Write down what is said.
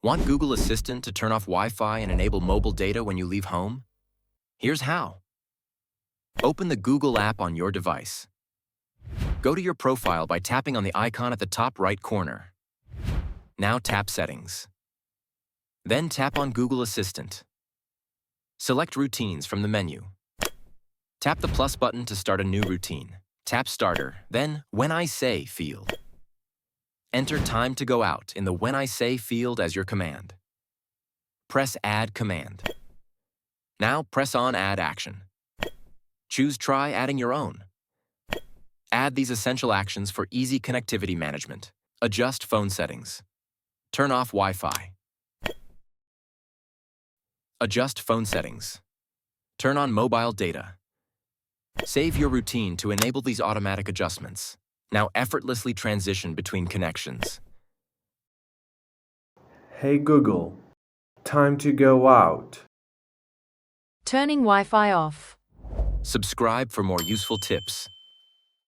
Want Google Assistant to turn off Wi-Fi and enable mobile data when you leave home? Here's how. Open the Google app on your device. Go to your profile by tapping on the icon at the top right corner. Now tap Settings. Then tap on Google Assistant. Select Routines from the menu. Tap the plus button to start a new routine. Tap Starter, then When I Say field. Enter Time to Go Out in the When I Say field as your command. Press Add Command. Now press on Add Action. Choose Try adding your own. Add these essential actions for easy connectivity management. Adjust phone settings. Turn off Wi-Fi. Adjust phone settings. Turn on mobile data. Save your routine to enable these automatic adjustments. Now effortlessly transition between connections. Hey Google, time to go out. Turning Wi-Fi off. Subscribe for more useful tips.